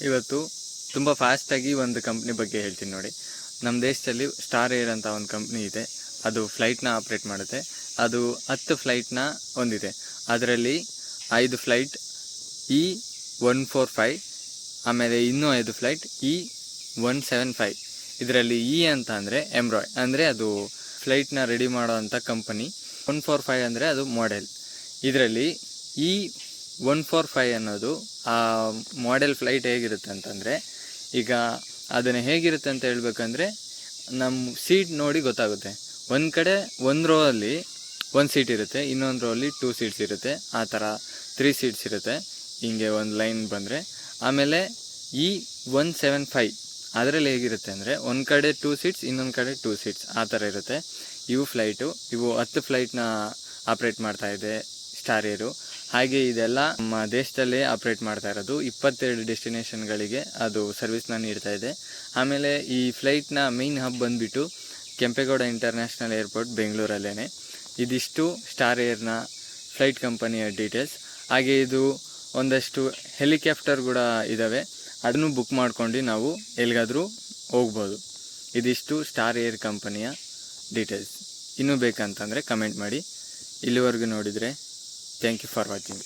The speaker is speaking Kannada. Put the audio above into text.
ಇವತ್ತು ತುಂಬ ಫಾಸ್ಟಾಗಿ ಒಂದು ಕಂಪ್ನಿ ಬಗ್ಗೆ ಹೇಳ್ತೀನಿ ನೋಡಿ. ನಮ್ಮ ದೇಶದಲ್ಲಿ ಸ್ಟಾರ್ ಏರ್ ಅಂತ ಒಂದು ಕಂಪ್ನಿ ಇದೆ. ಅದು ಫ್ಲೈಟ್ನ ಆಪ್ರೇಟ್ ಮಾಡುತ್ತೆ. ಅದು 10 ಫ್ಲೈಟ್ನ ಹೊಂದಿದೆ. ಅದರಲ್ಲಿ 5 ಫ್ಲೈಟ್ E145, ಆಮೇಲೆ ಇನ್ನೂ 5 ಫ್ಲೈಟ್ E175. ಇದರಲ್ಲಿ ಅಂತ ಅಂದರೆ ಎಂಬ್ರಾಯ್ ಅಂದರೆ ಅದು ಫ್ಲೈಟ್ನ ರೆಡಿ ಮಾಡೋ ಅಂಥ ಕಂಪನಿ. 145 ಅಂದರೆ ಅದು ಮಾಡೆಲ್. ಇದರಲ್ಲಿ E145 ಅನ್ನೋದು ಆ ಮಾಡೆಲ್ ಫ್ಲೈಟ್ ಹೇಗಿರುತ್ತೆ ಅಂತಂದರೆ, ಈಗ ಅದನ್ನು ಹೇಗಿರುತ್ತೆ ಅಂತ ಹೇಳ್ಬೇಕಂದ್ರೆ ನಮ್ಮ ಸೀಟ್ ನೋಡಿ ಗೊತ್ತಾಗುತ್ತೆ. ಒಂದು ಕಡೆ ಒಂದು ರೋ ಅಲ್ಲಿ 1 ಸೀಟ್ ಇರುತ್ತೆ, ಇನ್ನೊಂದು ರೋ ಅಲ್ಲಿ 2 ಸೀಟ್ಸ್ ಇರುತ್ತೆ, ಆ ಥರ 3 ಸೀಟ್ಸ್ ಇರುತ್ತೆ. ಹಿಂಗೆ ಒಂದು ಲೈನ್ ಬಂದರೆ ಆಮೇಲೆ E175 ಅದರಲ್ಲಿ ಹೇಗಿರುತ್ತೆ ಅಂದರೆ ಒಂದು ಕಡೆ 2 ಸೀಟ್ಸ್, ಇನ್ನೊಂದು ಕಡೆ 2 ಸೀಟ್ಸ್, ಆ ಥರ ಇರುತ್ತೆ. ಇವು 10 ಫ್ಲೈಟ್ನ ಆಪ್ರೇಟ್ ಮಾಡ್ತಾ ಇದೆ ಸ್ಟಾರ್ ಏರು. ಹಾಗೆ ಇದೆಲ್ಲ ನಮ್ಮ ದೇಶದಲ್ಲೇ ಆಪ್ರೇಟ್ ಮಾಡ್ತಾ ಇರೋದು. 22 ಡೆಸ್ಟಿನೇಷನ್ಗಳಿಗೆ ಅದು ಸರ್ವಿಸ್ನ ನೀಡ್ತಾ ಇದೆ. ಆಮೇಲೆ ಈ ಫ್ಲೈಟ್ನ ಮೇಯ್ನ್ ಹಬ್ ಬಂದುಬಿಟ್ಟು ಕೆಂಪೇಗೌಡ ಇಂಟರ್ನ್ಯಾಷನಲ್ ಏರ್ಪೋರ್ಟ್ ಬೆಂಗಳೂರಲ್ಲೇ. ಇದಿಷ್ಟು ಸ್ಟಾರ್ ಏರ್ನ ಫ್ಲೈಟ್ ಕಂಪನಿಯ ಡೀಟೇಲ್ಸ್. ಹಾಗೆ ಇದು ಒಂದಷ್ಟು ಹೆಲಿಕಾಪ್ಟರ್ ಕೂಡ ಇದ್ದಾವೆ, ಅದನ್ನು ಬುಕ್ ಮಾಡ್ಕೊಂಡು ನಾವು ಎಲ್ಲಿಗಾದರೂ ಹೋಗ್ಬೋದು. ಇದಿಷ್ಟು ಸ್ಟಾರ್ ಏರ್ ಕಂಪನಿಯ ಡೀಟೇಲ್ಸ್. ಇನ್ನೂ ಬೇಕಂತಂದರೆ ಕಮೆಂಟ್ ಮಾಡಿ. ಇಲ್ಲಿವರೆಗೂ ನೋಡಿದರೆ ಥ್ಯಾಂಕ್ ಯು ಫಾರ್ ವಾಚಿಂಗ್.